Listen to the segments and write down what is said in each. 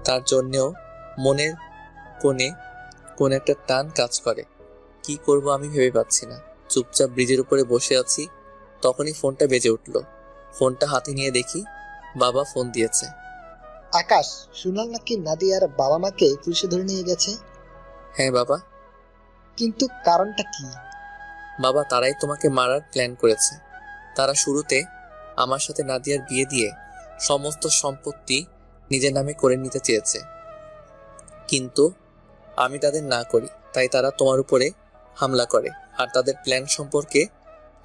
তার জন্যেও মনের কোণে কোন একটা টান কাজ করে। কি করব আমি ভেবে পাচ্ছি না। চুপচাপ ব্রিজের উপরে বসে আছি, তখনই ফোনটা বেজে উঠল। ফোনটা হাতে নিয়ে দেখি বাবা ফোন দিয়েছে। আকাশ, শুনলাম নাকি নাদিয়ার বাবা মাকে পুলিশে ধরে নিয়ে গেছে। হ্যাঁ বাবা। কিন্তু কারণটা কি? বাবা, তারাই তোমাকে মারার প্ল্যান করেছে। তারা শুরুতে আমার সাথে নাদিয়ার বিয়ে দিয়ে সমস্ত সম্পত্তি নিজের নামে করে নিতে চেয়েছে, কিন্তু আমি তাদের না করি, তাই তারা তোমার উপরে হামলা করে। আর তাদের প্ল্যান সম্পর্কে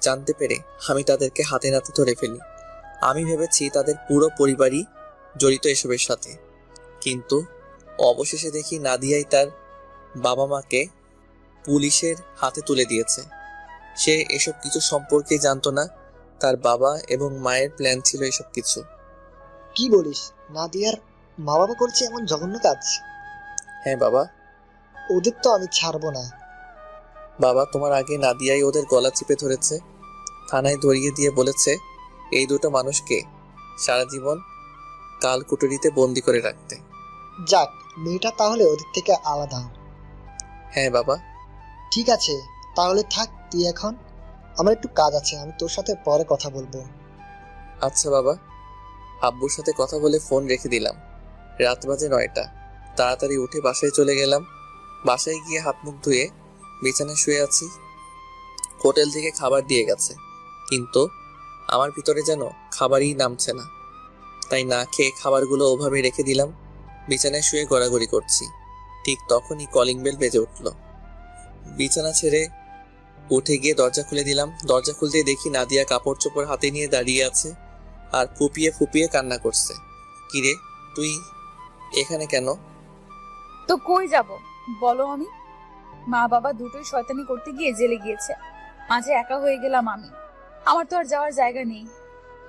জানতে পেরে আমি তাদেরকে হাতে নাতে ধরে ফেলি। আমি ভেবেছি তাদের পুরো পরিবারই জড়িত এসবের সাথে, কিন্তু অবশেষে দেখি নাদিয়াই তার বাবা মাকে পুলিশের হাতে তুলে দিয়েছে। সে এসব কিছু সম্পর্কে জানতো না। তার বাবা এবং মায়ের প্ল্যান ছিল এসব কিছু। কি বলিস? নাদিয়ার মা বাবা করছে এমন জঘন্য কাজ? হ্যাঁ বাবা। ওদের তো আমি ছাড়বো না। বাবা, তোমার আগে নাদিয়াই ওদের গলা চিপে ধরেছে, থানায় ধরিয়ে দিয়ে বলেছে এই দুটো মানুষকে সারা জীবন কালকুটুরিতে বন্দি করে রাখতে। যাক, মেয়েটা তাহলে ওদের থেকে আলাদা। হ্যাঁ বাবা। ঠিক আছে, তাহলে থাক তুই এখন। আমার একটু কাজ আছে, আমি তোর সাথে পরে কথা বলবো। আচ্ছা বাবা। আব্বুর সাথে কথা বলে ফোন রেখে দিলাম। রাত বাজে 9টা। তাড়াতাড়ি উঠে বাসায় চলে গেলাম। বাসায় গিয়ে হাত মুখ ধুয়ে বিছানায় শুয়ে আছি। হোটেল থেকে খাবার দিয়ে গেছে, কিন্তু আমার ভিতরে যেন খাবারই নামছে না। তাই না খেয়ে খাবারগুলো ওভাবে রেখে দিলাম। বিছানায় শুয়ে গড়াগড়ি করছি। ঠিক তখনই কলিং বেল বেজে উঠল। বিছানা ছেড়ে উঠে গিয়ে দরজা খুলে দিলাম। দরজা খুলতেই দেখি নাদিয়া কাপড় চোপড় হাতে নিয়ে দাঁড়িয়ে আছে আর ফুপিয়ে ফুপিয়ে কান্না করছে। কিরে, তুই এখানে কেন? তো কই যাব বলো? আমি মা বাবা দুটোই শয়তানি করতে গিয়ে জেলে গিয়েছে, মাঝে একা হয়ে গেলাম আমি। আমার তো আর যাওয়ার জায়গা নেই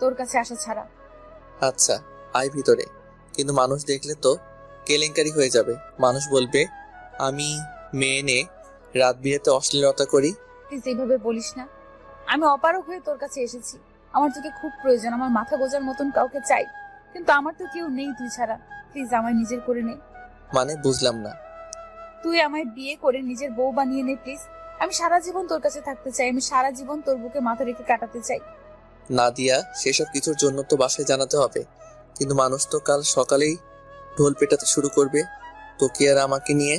তোর কাছে আসা ছাড়া। আচ্ছা, আয় ভিতরে, কিন্তু মানুষ দেখলে তো কেলেঙ্কারি হয়ে যাবে। মানুষ বলবে আমি মেয়ে নে রাত বিয়েতে অশ্লীলতা করি। প্লিজ এইভাবে বলিস না। আমি অপারগ হয়ে তোর কাছে এসেছি। আমার তোকে খুব প্রয়োজন, আমার মাথা গোজার মতন কাউকে চাই, কিন্তু আমার তো কেউ নেই তুই ছাড়া। প্লিজ আমায় নিজের করে নে। মানে বুঝলাম না। তুই আমায় বিয়ে করে নিজের বউ বানিয়ে নে প্লিজ। আমি সারা জীবন তোর কাছে থাকতে চাই, আমি সারা জীবন তোর বুকে মাথা রেখে কাটাতে চাই। নাদিয়া, সেসব কিছুর জন্য তো বাসায় জানাতে হবে, কিন্তু মানুষ তো কাল সকালেই ঢোল পেটাতে শুরু করবে তোকে আর আমাকে নিয়ে।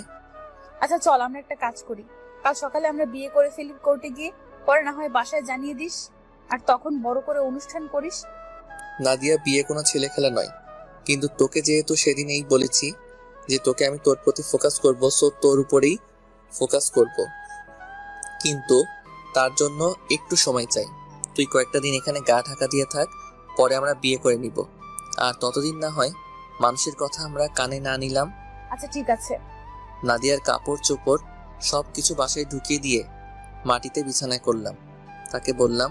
আচ্ছা চল, আমরা একটা কাজ করি, কাল সকালে আমরা বিয়ে করে ফেলি কোর্টে গিয়ে, পরে না হয় বাসায় জানিয়ে দিস, আর তখন বড় করে অনুষ্ঠান করিস। নাদিয়া, বিয়ে কোনো ছেলে খেলা নয়, কিন্তু তোকে যেহেতু সেদিনই বলেছি যে তোকে আমি তোর প্রতি ফোকাস করব, সো তোর উপরেই ফোকাস করব, কিন্তু তার জন্য একটু সময় চাই। তুই কয়েকটা দিন এখানে গা ঢাকা দিয়ে থাক, পরে আমরা বিয়ে করে নিব। আর ততদিন না হয় মানুষের কথা আমরা কানে না নিলাম। আচ্ছা ঠিক আছে। নাদিয়ার কাপড় চোপড় সবকিছু বাসায় ঢুকিয়ে দিয়ে মাটিতে বিছানায় করলাম। তাকে বললাম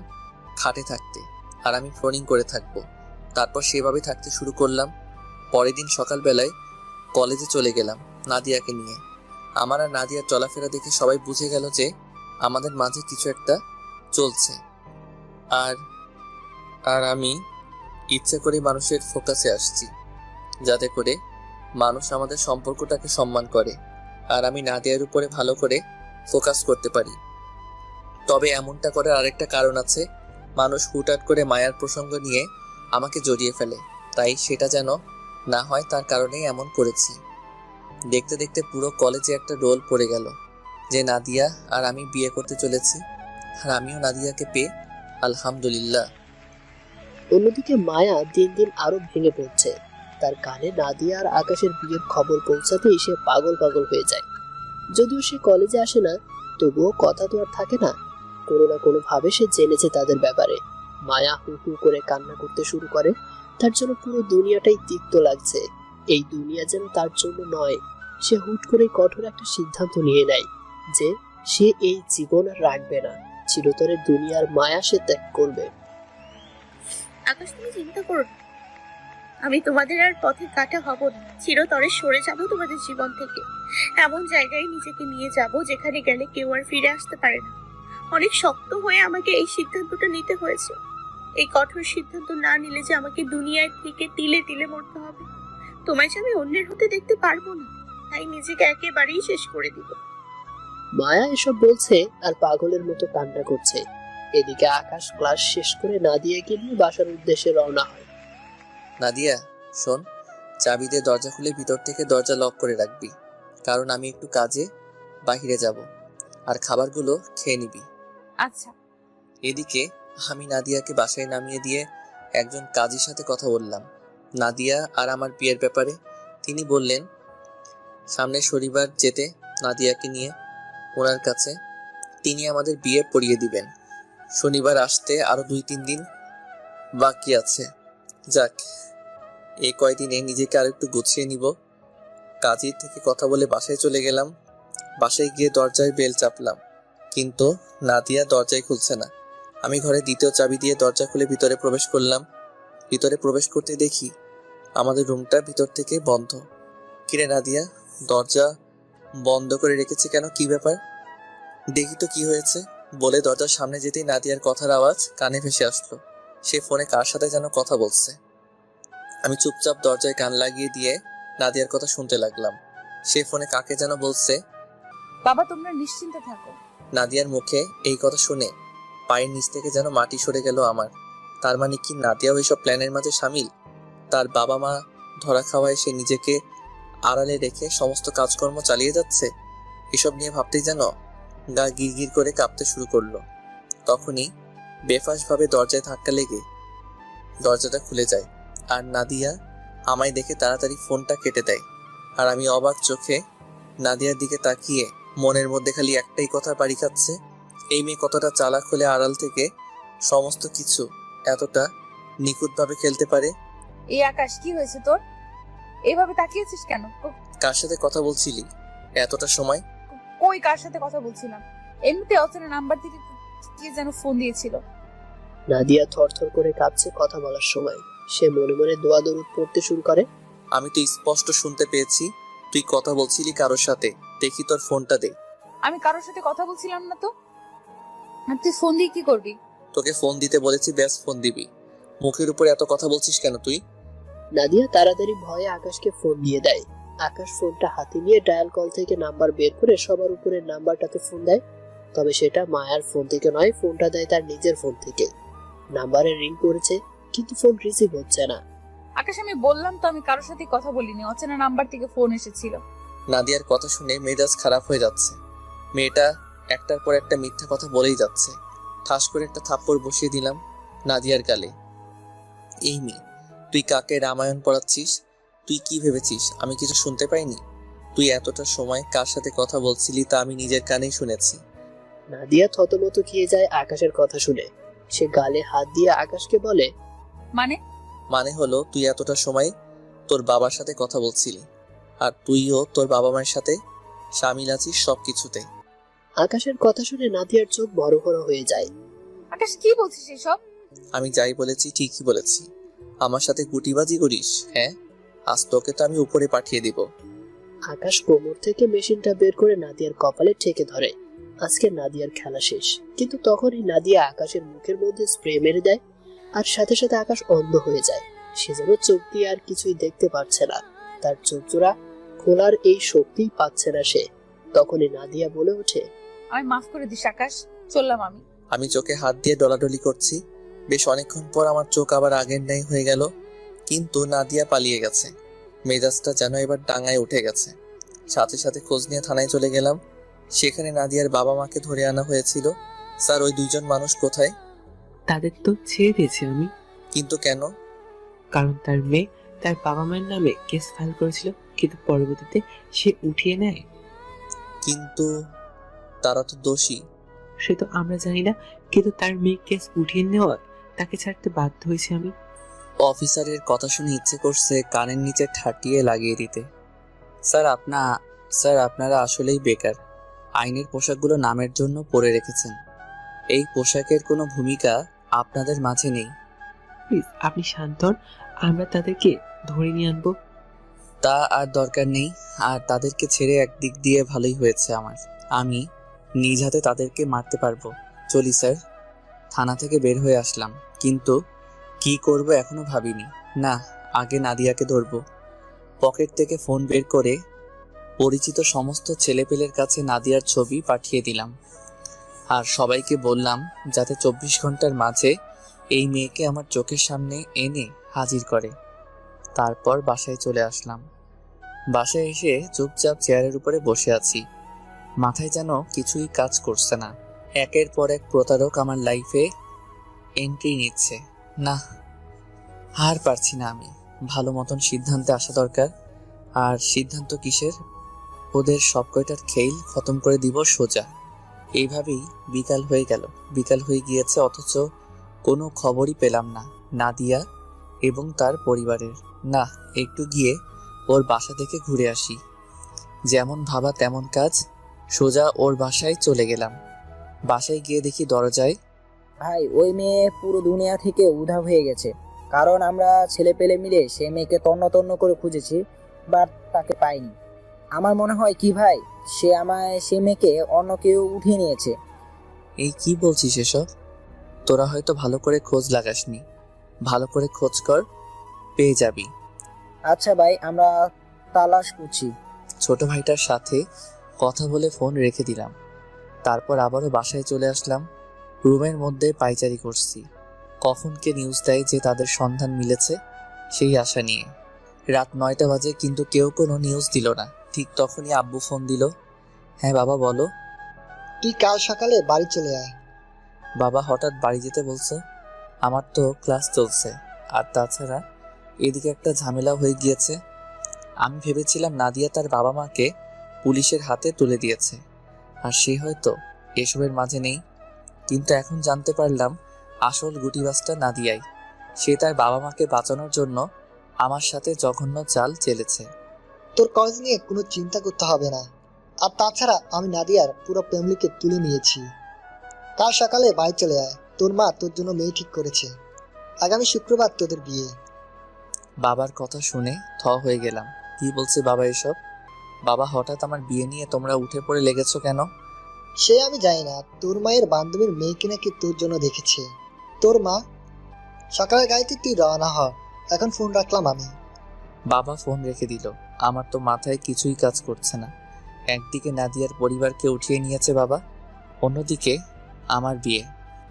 খাটে থাকতে, আর আমি ফোনিং করে থাকবো। তারপর সেভাবে থাকতে শুরু করলাম। পরের দিন সকালবেলায় কলেজে চলে গেলাম নাদিয়াকে নিয়ে। আমার আর নাদিয়ার চলাফেরা দেখে সবাই বুঝে গেল যে আমাদের মাঝে কিছু একটা চলছে। আর আর আমি ইচ্ছে করে মানুষের ফোকাসে আসছি, যাতে করে মানুষ আমাদের সম্পর্কটাকে সম্মান করে, আর আমি নাদিয়ার উপরে ভালো করে ফোকাস করতে পারি। তবে এমনটা করার আরেকটা কারণ আছে। মানুষ হুটহাট করে মায়ার প্রসঙ্গ নিয়ে আমাকে জড়িয়ে ফেলে, তাই সেটা যেন না হয় তার কারণেই এমন করেছি। দেখতে দেখতে পুরো কলেজে একটা রোল পড়ে গেল যে নাদিয়া আর আমি বিয়ে করতে চলেছি, আর আমিও নাদিয়াকে পেয়ে আলহামদুলিল্লাহ। অন্যদিকে মায়া দিন দিন আরো ভেঙে পড়ছে। তার কানে নাদিয়া আর আকাশের বিয়ের খবর পৌঁছাতেই সে পাগল পাগল হয়ে যায়। যদিও সে কলেজে আসে না, তবুও কথা তো আর থাকে না। কোনো না কোনো ভাবে সে জেনেছে তাদের ব্যাপারে। মায়া হু হু করে কান্না করতে শুরু করে। তার জন্য পুরো দুনিয়াটাই তিক্ত লাগছে। এই দুনিয়া যেন তার জন্য নয়। সে হুট করে কঠোর একটা সিদ্ধান্ত নিয়ে নেয় যে সে এই জীবন আর রাখবে না, চিরতরে দুনিয়ার মায়া সে ত্যাগ করবে। আকাশ, তুমি চিন্তা করো না, আমি তোমাদের আর পথে কাটা হব না। চিরতরে সরে যাব তোমাদের জীবন থেকে। এমন জায়গায় নিজেকে নিয়ে যাব যেখানে গেলে কেউ আর ফিরে আসতে পারে না। অনেক শক্ত হয়ে আমাকে এই সিদ্ধান্তটা নিতে হয়েছে। এই কঠোর সিদ্ধান্ত না নিলে যে আমাকে দুনিয়ায় থেকে তিলে তিলে মরতে হবে। তোমায় যে আমি অন্যের হতে দেখতে পারবো না, তাই নিজেকে একেবারেই শেষ করে দিব। মায়া এসব বলছে আর পাগলের মতো কান্না করছে। এদিকে আকাশ ক্লাস শেষ করে নাদিয়াকে নিয়ে বাসার উদ্দেশ্যে রওনা হয়। নাদিয়া শোন, চাবি দিয়ে দরজা খুলে ভিতর থেকে দরজা লক করে রাখবি, কারণ আমি একটু কাজে বাহিরে যাব, আর খাবারগুলো খেয়ে নিবি। আচ্ছা। এদিকে আমি নাদিয়াকে বাসায় নামিয়ে দিয়ে একজন কাজীর সাথে কথা বললাম নাদিয়া আর আমার বিয়ের ব্যাপারে। তিনি বললেন সামনের শনিবার যেতে নাদিয়াকে নিয়ে ওনার কাছে, তিনি আমাদের বিয়ে পড়িয়ে দিবেন। শনিবার আসতে আরো 2-3 দিন বাকি আছে। যাক, এই কয়দিনে নিজেকে আর একটু গুছিয়ে নিব। কাজীর থেকে কথা বলে বাসায় চলে গেলাম। বাসায় গিয়ে দরজায় বেল চাপলাম, কিন্তু নাদিয়া দরজাই খুলছে না। আমি ঘরে দ্বিতীয় চাবি দিয়ে দরজা খুলে ভিতরে প্রবেশ করলাম। ভিতরে প্রবেশ করতে দেখি আমাদের রুমটা ভিতর থেকে বন্ধ। কিরে নাদিয়া, দরজা বন্ধ করে রেখেছে কেন, কি ব্যাপার? দেখি তো কি হয়েছে বলে দরজার সামনে যেতেই নাদিয়ার কথার আওয়াজ কানে ভেসে আসলো। সে ফোনে কার সাথে যেন কথা বলছে। আমি চুপচাপ দরজায় কান লাগিয়ে দিয়ে নাদিয়ার কথা শুনতে লাগলাম। সে ফোনে কাকে যেন বলছে। বাবা তোমরা নিশ্চিন্তে থাকো। নাদিয়ার মুখে এই কথা শুনে পায়ের নিচ থেকে যেন মাটি সরে গেল আমার। তার মানে কি নাদিয়াও এইসব প্ল্যানের মাঝে সামিল? তার বাবা মা ধরা খাওয়ায় সে নিজেকে আড়ালে রেখে সমস্ত কাজকর্ম চালিয়ে যাচ্ছে। এসব নিয়ে ভাবতেই যেন গা গিরগির করে কাঁপতে শুরু করলো। তখনই বেফাঁসভাবে দরজায় ধাক্কা লেগে দরজাটা খুলে যায়, আর নাদিয়া আমায় দেখে তাড়াতাড়ি ফোনটা কেটে দেয়। আর আমি অবাক চোখে নাদিয়ার দিকে তাকিয়ে মনের মধ্যে খালি একটাই কথা বাড়ি খাচ্ছে, এই মেয়ে কতটা চালাক হলে আড়াল থেকে সমস্ত কিছু এতটা নিখুঁতভাবে খেলতে পারে। এই আকাশ, কি হয়েছে তোর? এইভাবে তাকিয়েছিস কেন? কার সাথে কথা বলছিলি এতটা সময়? কই কার সাথে কথা বলছিলাম? এমনিতে অচেনা নাম্বার থেকে কে যেন ফোন দিয়েছিল। নাদিয়া থরথর করে কাঁপছে কথা বলার সময়। সে মনে মনে দোয়া দরুদ পড়তে শুরু করে। আমি তো স্পষ্ট শুনতে পেয়েছি তুই কথা বলছিলি কারোর সাথে। দেখি তোর ফোনটা দে। আমি কারোর সাথে কথা বলছিলাম না তো। আর তুই ফোন দিয়ে কি করবি? তোকে ফোন দিতে বলেছি, ব্যাস ফোন দিবি। মুখের উপরে এত কথা বলছিস কেন তুই? নাদিয়া তাড়াতাড়ি ভয়ে আকাশকে ফোন দিয়ে দেয়। আকাশ ফোনটা হাতে নিয়ে ডায়াল কল থেকে নাম্বার বের করে সবার উপরের নাম্বারটাতে ফোন দেয়। তবে সেটা মায়ার ফোন থেকে নয়, ফোনটা দেয় তার নিজের ফোন থেকে। নাম্বারে রিং করেছে, কিন্তু ফোন রিসিভ হচ্ছে না। আকাশ, আমি বললাম তো আমি কারোর সাথে কথা বলিনি, অচেনা নাম্বার থেকে ফোন এসেছিল। নাদিয়ার কথা শুনে মেজাজ খারাপ হয়ে যাচ্ছে। মেয়েটা একটার পর একটা মিথ্যা কথা বলেই যাচ্ছে। ঠাস করে একটা থাপ্পড় বসিয়ে দিলাম নাদিয়ার গালে। এই মেয়ে, তুই কাকে রামায়ণ পড়াচ্ছিস? তুই কি ভেবেছিস আমি কিছু শুনতে পাইনি? তুই এতটা সময় কার সাথে কথা বলছিলি তা আমি নিজের কানেই শুনেছি। নাদিয়া থতমত খেয়ে যায় আকাশের কথা শুনে। সে গালে হাত দিয়ে আকাশকে বলে, মানে হলো তুই এতটা সময় তোর বাবার সাথে কথা বলছিলি, আর তুইও তোর বাবা মায়ের সাথে সামিল আছিস সবকিছুতে। আকাশের কথা শুনে নাদিয়ার চোখ বড় বড় হয়ে যায়। আকাশ, কি বলছিস এসব? আমি যাই বলেছি ঠিকই বলেছি। আমার সাথে গুটিবাজি করিস? হ্যাঁ, আজ তোকে তো আমি উপরে পাঠিয়ে দিব। আকাশ কোমর থেকে মেশিনটা বের করে নাদিয়ার কপালে ঠেকে ধরে। আজকে নাদিয়ার খেলা শেষ। কিন্তু তখনই নাদিয়া আকাশের মুখের মধ্যে স্প্রে মেরে দেয়, আর সাথে সাথে আকাশ অন্ধ হয়ে যায়। সে যেন চোখ দিয়ে আর কিছুই দেখতে পারছে না। তার চোখ জোড়া খোলার এই শক্তিই পাচ্ছে না সে। তখনই নাদিয়া বলে ওঠে, আমি মাফ করে দিস আকাশ, চললাম আমি। আমি চোখে হাত দিয়ে ডলাডলি করছি। বেশ অনেকক্ষণ পর আমার চোখ আবার আগের ন্যায় হয়ে গেল, কিন্তু নাদিয়া পালিয়ে গেছে। মেজাজটা যেন এবার ডাঙায় উঠে গেছে। সাথে সাথে খোঁজ নিয়ে থানায় চলে গেলাম। সেখানে নাদিয়ার বাবা মাকে ধরে আনা হয়েছিল। স্যার, ওই দুইজন মানুষ কোথায়? তাদের তো ছেড়ে দিয়েছি আমি। কিন্তু কেন? কারণ তার মেয়ে তার বাবা মায়ের নামে কেস ফাইল করেছিল, কিন্তু পরবর্তীতে সে উঠিয়ে নেয়। কিন্তু তারা তো দোষী। সে তো আমরা জানি না, কিন্তু তার মেয়ে কেস উঠিয়ে নেওয়া তাকে ছাড়তে বাধ্য হয়েছি আমি। অফিসারের কথা শুনে ইচ্ছে করছে কানের নিচে ঠাটিয়ে লাগিয়ে দিতে। স্যার, আপনারা আসলেই বেকার। আইনের পোশাকগুলো নামের জন্য পরে রেখেছেন। এই পোশাকের কোনো ভূমিকা আপনাদের মাঝে নেই। প্লিজ আপনি শান্ত হন, আমরা তাদেরকে ধরে নিয়ে আনবো। তা আর দরকার নেই। আর তাদেরকে ছেড়ে একদিক দিয়ে ভালোই হয়েছে আমার। আমি নিজ হাতে তাদেরকে মারতে পারবো। চলি স্যার। থানা থেকে বের হয়ে আসলাম, কিন্তু কি করব এখনো ভাবিনি। না, আগে নাদিয়াকে ধরবো। পকেট থেকে ফোন বের করে পরিচিত সমস্ত ছেলেপেলের কাছে নাদিয়ার ছবি পাঠিয়ে দিলাম। আর সবাইকে বললাম যাতে 24 ঘন্টার মাঝে এই মেয়েকে আমার চোখের সামনে এনে হাজির করে। তারপর বাসায় চলে আসলাম। বাসায় এসে চুপচাপ চেয়ারের উপরে বসে আছি। মাথায় যেন কিছুই কাজ করছে না। একের পর এক প্রতারক আমার লাইফে এন্ট্রি নিচ্ছে। না, আর পারছি না আমি। ভালো মতন সিদ্ধান্তে আসা দরকার। আর সিদ্ধান্ত কিসের? ওদের সব কয়টার খেল খতম করে দিব সোজা। এইভাবেই বিকাল হয়ে গেল। বিকাল হয়ে গিয়েছে, অথচ কোনো খবরই পেলাম না নাদিয়া এবং তার পরিবারের। না, একটু গিয়ে ওর বাসা থেকে ঘুরে আসি। যেমন ভাবা তেমন কাজ, সোজা ওর বাসায় চলে গেলাম। বাসায় গিয়ে দেখি দরজায় ভাই, ওই মেয়ে পুরো দুনিয়া থেকে উধাও হয়ে গেছে। কারণ আমরা ছেলে পেলে মিলে সে মেয়েকে তন্ন তন্ন করে খুঁজেছি, বাট তাকে পাইনি। আমার মনে হয় কি ভাই, সে মেয়েকে অন্য কেউ উঠিয়ে নিয়েছে। এই কি বলছিস এসব? তোরা হয়তো ভালো করে খোঁজ লাগাসনি। ভালো করে খোঁজ কর, পেয়ে যাবি। আচ্ছা ভাই, আমরা তালাশ করছি। ছোট ভাইটার সাথে কথা বলে ফোন রেখে দিলাম। তারপর আবারও বাসায় চলে আসলাম। রুমের মধ্যে পায়চারি করছি। কখন কে নিউজ দেয় যে তাদের সন্ধান মিলেছে, সেই আশা নিয়ে। রাত 9টা বাজে, কিন্তু কেউ কোনো নিউজ দিল না। ঠিক তখনই আব্বু ফোন দিল। হ্যাঁ বাবা, বলো। তুই কাল সকালে বাড়ি চলে আয়। বাবা হঠাৎ বাড়ি যেতে বলছে? আমার তো ক্লাস চলছে, আর তাছাড়া এদিকে একটা ঝামেলা হয়ে গিয়েছে। আমি ভেবেছিলাম নাদিয়া তার বাবা মাকে পুলিশের হাতে তুলে দিয়েছে, আর সে হয়তো এসবের মাঝে নেই। কিন্তু এখন জানতে পারলাম আসল গুটিবাজটা নাদিয়াই। সে তার বাবা মাকে বাঁচানোর জন্য আমার সাথে জঘন্য চাল চেলেছে। তোর কলেজ নিয়ে কোনো চিন্তা করতে হবে না। আর তাছাড়া আমি নাদিয়ার পুরো ফ্যামিলিকে তুলে নিয়েছি। কাল সকালে বাড়ি চলে আয়। তোর মা তোর জন্য মেয়ে ঠিক করেছে। আগামী শুক্রবার তোদের বিয়ে। বাবার কথা শুনে থ হয়ে গেলাম। কি বলছে বাবা এসব? বাবা, হঠাৎ আমার বিয়ে নিয়ে তোমরা উঠে পড়ে লেগেছো কেন? সে আমি জানি না। তোর মায়ের বান্ধবীর মেয়েকে নাকি তোর জন্য দেখেছে তোর মা। সকালের গাড়িতে তুই রওনা হ। এখন ফোন রাখলাম আমি। বাবা ফোন রেখে দিল। আমার তো মাথায় কিছুই কাজ করছে না। একদিকে নাদিয়ার পরিবারকে উঠিয়ে নিয়েছে বাবা, অন্যদিকে আমার বিয়ে।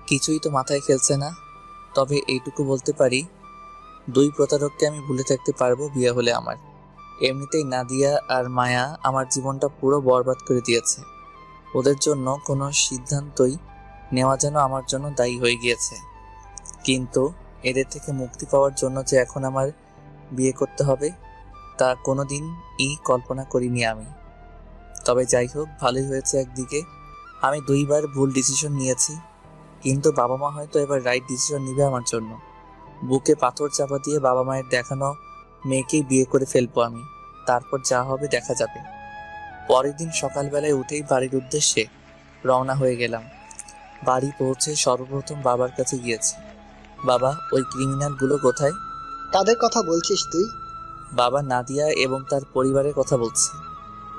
কিছুই তো মাথায় খেলছে না। তবে এইটুকু বলতে পারি, 2 প্রতারককে আমি ভুলে থাকতে পারবো বিয়ে হলে আমার। এমনিতেই নাদিয়া আর মায়া আমার জীবনটা পুরো বরবাদ করে দিয়েছে। ওদের জন্য কোনো সিদ্ধান্তই নেওয়া যেন আমার জন্য দায়ী হয়ে গিয়েছে। কিন্তু এদের থেকে মুক্তি পাওয়ার জন্য যে এখন আমার বিয়ে করতে হবে, তা কোনোদিনই কল্পনা করিনি আমি। তবে যাই হোক, ভালোই হয়েছে। একদিকে আমি 2 বার ভুল ডিসিশন নিয়েছি, কিন্তু বাবা মা হয়তো এবার রাইট ডিসিশন নিবে আমার জন্য। বুকে পাথর চাপা দিয়ে বাবা মায়ের দেখানো মেয়েকেই বিয়ে করে ফেলবো আমি। তারপর যা হবে দেখা যাবে। পরের দিন সকালবেলায় উঠেই বাড়ির উদ্দেশ্যে রওনা হয়ে গেলাম। বাড়ি পৌঁছে সর্বপ্রথম বাবার কাছে গিয়েছি। বাবা, ওই ক্রিমিনালগুলো কোথায়? কাদের কথা বলছিস তুই? বাবা নাদিয়া এবং তার পরিবারের কথা বলছে।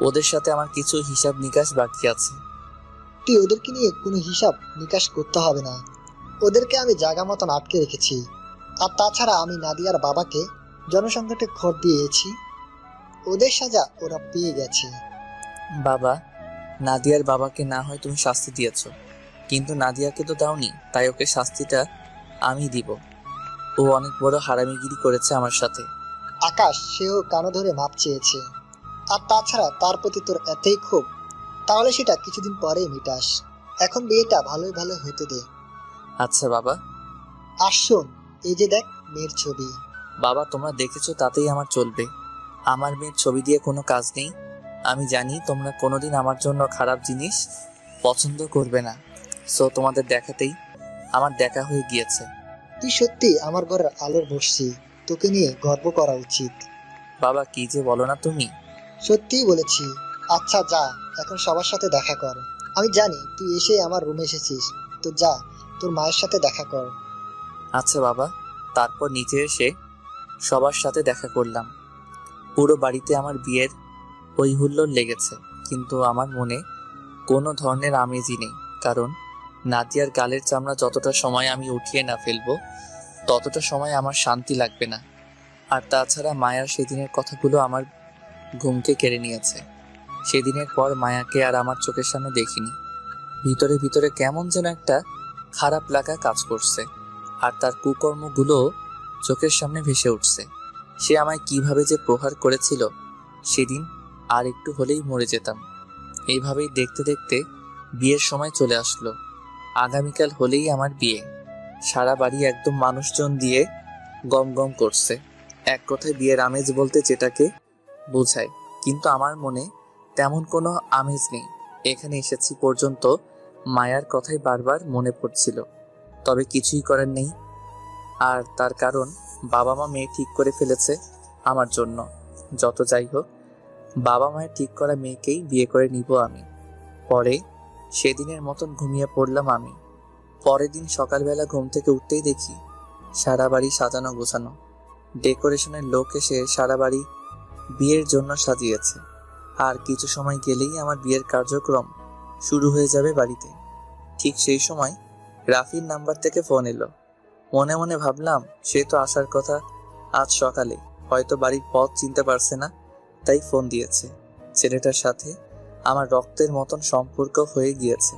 ওদের সাথে আমার কিছু হিসাব নিকাশ বাকি আছে। তুই ওদেরকে নিয়ে কোনো হিসাব নিকাশ করতে হবে না। ওদেরকে আমি জায়গা মতন আটকে রেখেছি। আর তাছাড়া আমি নাদিয়ার বাবাকে জনসংকটে খড় দিয়েছি। ওদের সাজা ওরা পেয়ে গেছে। বাবা, নাদিয়ার বাবাকে না হয় তুমি শাস্তি দিয়েছ, কিন্তু নাদিয়াকে তো দাওনি। তাই ওকে শাস্তিটা আমি দিব। ও অনেক বড় হারামিগিরি করেছে আমার সাথে। আকাশ, সেও কানো ধরে মাপ চেয়েছে। আর তাছাড়া তার প্রতি তোর এতই ক্ষোভ, তাহলে সেটা কিছুদিন পরেই মিটাস। এখন বিয়েটা ভালোই ভালো হতে দে। আচ্ছা বাবা। আর শোন, এই যে দেখ মেয়ের ছবি। বাবা, তোমরা দেখেছো তাতেই আমার চলবে। আমার মেয়ের ছবি দিয়ে কোনো কাজ নেই। আমি জানি তোমরা কোনোদিন আমার জন্য খারাপ জিনিস পছন্দ করবে না। সো তোমাদের দেখাতেই আমার দেখা হয়ে গিয়েছে। তুই সত্যি আমার ঘরের আলোর বসছি। তোকে নিয়ে গর্ব করা উচিত। বাবা, কি যে বলো না তুমি। সত্যিই বলেছি। আচ্ছা যা, এখন সবার সাথে দেখা কর। আমি জানি তুই এসে আমার রুমে এসেছিস, তো যা তোর মায়ের সাথে দেখা কর। আচ্ছা বাবা। তারপর নিচে এসে সবার সাথে দেখা করলাম। পুরো বাড়িতে আমার বিয়ের হই হুল্লোড় লেগেছে, কিন্তু আমার মনে কোনো ধরনের আমেজই নেই। কারণ নাদিয়ার গালের চামড়া যতটা সময় আমি উঠিয়ে না ফেলবো, ততটা সময় আমার শান্তি লাগবে না। আর তাছাড়া মায়ার সেদিনের কথাগুলো আমার ঘুমকে কেড়ে নিয়েছে। সেদিনের পর মায়াকে আর আমার চোখের সামনে দেখিনি। ভিতরে ভিতরে কেমন যেন একটা খারাপ লাগা কাজ করছে, আর তার কুকর্মগুলো চোখের সামনে ভেসে উঠছে। সে আমায় কিভাবে যে প্রহার করেছিল সেদিন, আর একটু হলেই মরে যেতাম। এইভাবেই দেখতে দেখতে বিয়ের সময় চলে আসলো। আগামীকাল হলেই আমার বিয়ে। সারা বাড়ি একদম মানুষজন দিয়ে গম গম করছে। এক কথায় বিয়ের আমেজ বলতে যেটাকে বোঝায়, কিন্তু আমার মনে তেমন কোনো আমেজ নেই। এখানে এসেছি পর্যন্ত মায়ার কথাই বারবার মনে পড়ছিল, তবে কিছুই করার নেই। আর তার কারণ বাবা মা মেয়ে ঠিক করে ফেলেছে আমার জন্য। যত যাই হোক, বাবা মায়ের ঠিক করা মেয়েকেই বিয়ে করে নিব আমি। পরে সেদিনের মতন ঘুমিয়ে পড়লাম আমি। পরের দিন সকালবেলা ঘুম থেকে উঠতেই দেখি সারা বাড়ি সাজানো গোছানো। ডেকোরেশনের লোক এসে সারা বাড়ি বিয়ের জন্য সাজিয়েছে। আর কিছু সময় গেলেই আমার বিয়ের কার্যক্রম শুরু হয়ে যাবে বাড়িতে। ঠিক সেই সময় রাফির নাম্বার থেকে ফোন এলো। মনে মনে ভাবলাম সে তো আসার কথা আজ সকালে, হয়তো বাড়ির পথ চিনতে পারছে না, তাই ফোন দিয়েছে। ছেলেটার সাথে আমার রক্তের মতন সম্পর্ক হয়ে গিয়েছে।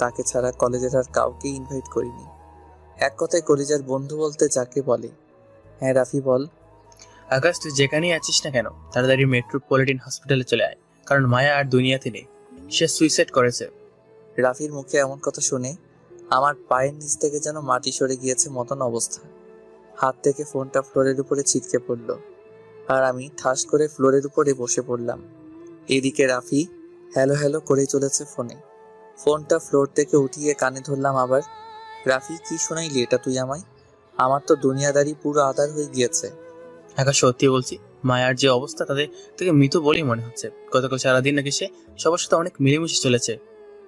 তাকে ছাড়া কলেজের আর কাউকে ইনভাইট করিনি। এক কথায় কলেজের বন্ধু বলতে যাকে বলে। হ্যাঁ রাফি বল। আকাশ, তুই যেখানেই আছিস না কেন তাড়াতাড়ি মেট্রোপলিটন হসপিটালে চলে আয়, কারণ মায়া আর দুনিয়াতে নেই। সে সুইসাইড করেছে। রাফির মুখে এমন কথা শুনে আমার পায়ের নিচ থেকে যেন মাটি সরে গিয়েছে মতন অবস্থা। হাত থেকে ফোনটা ফ্লোরের উপরে ছিটকে পড়ল, আর আমি ঠাস করে ফ্লোরের উপরে বসে পড়লাম। এদিকে রাফি হ্যালো হ্যালো করেই চলেছে ফোনে। ফোনটা ফ্লোর থেকে উঠিয়ে কানে ধরলাম আবার। রাফি, কি শোনাইলি এটা তুই আমায়? আমার তো দুনিয়াদারি পুরো আধার হয়ে গিয়েছে। আকাশ, সত্যি বলছি, মায়ার যে অবস্থা তাদের থেকে মৃত বলেই মনে হচ্ছে। গতকাল সারাদিন নাকি সে সবার সাথে অনেক মিলেমিশে চলেছে,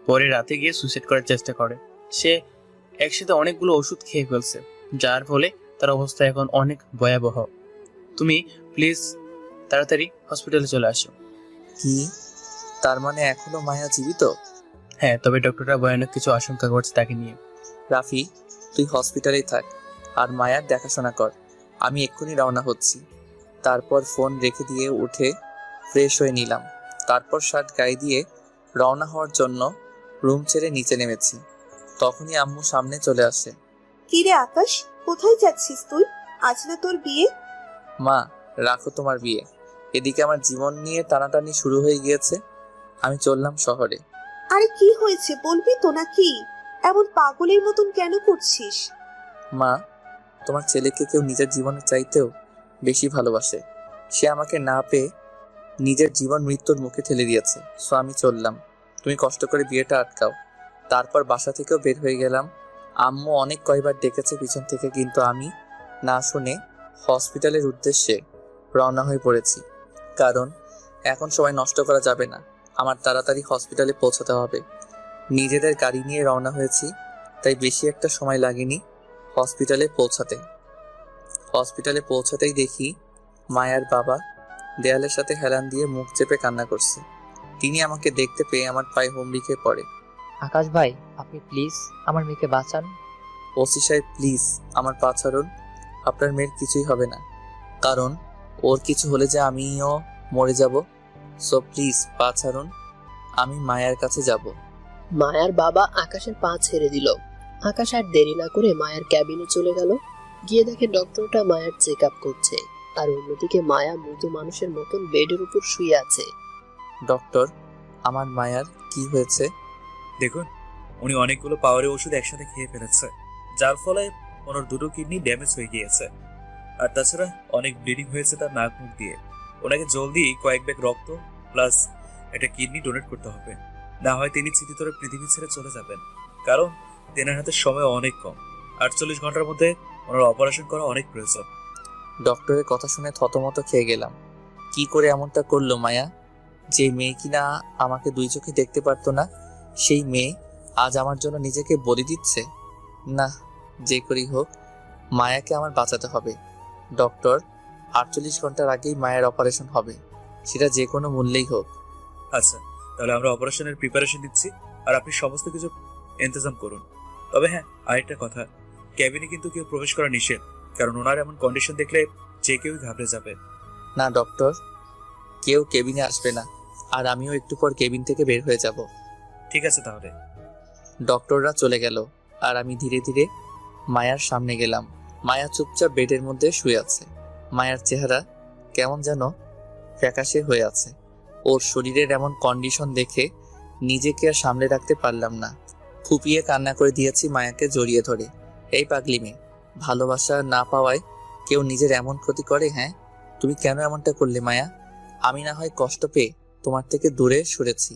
পরে রাতে গিয়ে সুইসাইড করার চেষ্টা করে। সে একসাথে অনেকগুলো ওষুধ খেয়ে ফেলছে, যার ফলে তার অবস্থা এখন অনেক ভয়াবহ। তুমি প্লিজ তাড়াতাড়ি হসপিটালে চলে আসো। কি, তার মানে এখনো মায়া জীবিত? হ্যাঁ, তবে ডক্টররা ভয়ানক কিছু আশঙ্কা করছে তাকে নিয়ে। রাফি, তুই হসপিটালেই থাক আর মায়ার দেখাশোনা কর। আমি এক্ষুনি রওনা হচ্ছি। তারপর ফোন রেখে দিয়ে উঠে ফ্রেশ হয়ে নিলাম। তারপর শার্ট গায়ে দিয়ে রওনা হওয়ার জন্য রুম ছেড়ে নিচে নেমেছি। তখনই আম্মু সামনে চলে আসে। কি রে আকাশ, কোথায় যাচ্ছিস তুই? আজ না তোর বিয়ে? মা, রাখো তোমার বিয়ে। এদিকে আমার জীবন নিয়ে টানাটানি শুরু হয়ে গিয়েছে। আমি চললাম শহরে। আরে কি হয়েছে বলবি তো নাকি? এমন পাগলের মতন কেন করছিস? মা, তোমার ছেলেকে কেউ নিজের জীবনের চাইতেও বেশি ভালোবাসে। সে আমাকে না পেয়ে নিজের জীবন মৃত্যুর মুখে ঠেলে দিয়েছে। সো আমি চললাম। তুমি কষ্ট করে বিয়েটা আটকাও। তারপর বাসা থেকেও বের হয়ে গেলাম। আম্মু অনেক কয়বার ডেকেছে পিছন থেকে, কিন্তু আমি না শুনে হসপিটালের উদ্দেশ্যে রওনা হয়ে পড়েছি। কারণ এখন সময় নষ্ট করা যাবে না, আমার তাড়াতাড়ি হসপিটালে পৌঁছাতে হবে। নিজেদের গাড়ি নিয়ে রওনা হয়েছি, তাই বেশি একটা সময় লাগেনি হসপিটালে পৌঁছাতে। হসপিটালে পৌঁছাতেই দেখি মায়ার বাবা দেয়ালের সাথে হেলান দিয়ে মুখ চেপে কান্না করছে। তিনি আমাকে দেখতে পেয়ে আমার পায়ে হুমড়ি খেয়ে পড়ে। আকাশ ভাই, আপনি প্লিজ আমার মেয়েকে বাঁচান। ওসি সাহেব, প্লিজ আমার পা ছাড়ুন। আপনার মেয়ের কিছুই হবে না, কারণ ওর কিছু হলে যে আমিও মরে যাব। সো প্লিজ পা ছাড়ুন, আমি মায়ার কাছে যাব। মায়ার বাবা আকাশের পা ছেড়ে দিল। আকাশ আর দেরি না করে মায়ার ক্যাবিনে চলে গেল। গিয়ে দেখে ডক্টরটা মায়ার চেক আপ করছে, আর অন্যদিকে মায়া মৃত মানুষের মতন বেডের উপর শুয়ে আছে। ডক্টর, আমার মায়ার কি হয়েছে? দেখুন, উনি অনেকগুলো পাওয়ারের ওষুধ একসাথে খেয়ে ফেলেছে, যার ফলে ওনার দুটো কিডনি ড্যামেজ হয়ে গিয়েছে। আর তাছাড়া অনেক ব্লিডিং হয়েছে তার নাক মুখ দিয়ে। ওনাকে জলদি কয়েক ব্যাগ রক্ত প্লাস একটা কিডনি ডোনেট করতে হবে, না হয় তিনি চিঠিতরে পৃথিবী ছেড়ে চলে যাবেন। কারণ তেনার হাতে সময় অনেক কম, 48 ঘন্টার মধ্যে ওনার অপারেশন করা অনেক প্রয়োজন। ডক্টরের কথা শুনে থতমত খেয়ে গেলাম। কি করে এমনটা করলো মায়া? যে মেয়ে কিনা আমাকে দুই চোখে দেখতে পারতো না, সেই মেয়ে আজ আমার জন্য নিজেকে বলি দিচ্ছে। না, যে করেই হোক মায়াকে আমার বাঁচাতে হবে। ডক্টর, 48 ঘন্টার আগেই মায়ের অপারেশন হবে, সেটা যে কোনো মূল্যেই হোক। আচ্ছা, তাহলে আমরা অপারেশনের প্রিপারেশন দিচ্ছি, আর আপনি সমস্ত কিছু ইন্তজাম করুন। তবে হ্যাঁ, আরেকটা কথা, ক্যাবিনে কিন্তু কেউ প্রবেশ করা নিষেধ, কারণ ওনার এমন কন্ডিশন দেখলে যে কেউই ঘাবড়ে যাবে। না ডক্টর, কেউ কেবিনে আসবে না, আর আমিও একটু পর কেবিন থেকে বের হয়ে যাব। ঠিক আছে তাহলে। ডক্টররা চলে গেল আর আমি ধীরে ধীরে মায়ার সামনে গেলাম। মায়া চুপচাপ বেডের মধ্যে শুয়ে আছে। মায়ার চেহারা কেমন যেন ফ্যাকাশে হয়ে আছে। ওর শরীরের এমন কন্ডিশন দেখে নিজেকে আর সামলে রাখতে পারলাম না। ফুপিয়ে কান্না করে দিয়েছি মায়াকে জড়িয়ে ধরে। এই পাগলি মেয়ে, ভালোবাসা না পাওয়ায় কেউ নিজের এমন ক্ষতি করে? হ্যাঁ, তুমি কেন এমনটা করলে মায়া? আমি না হয় কষ্ট পেয়ে তোমার থেকে দূরে সরেছি,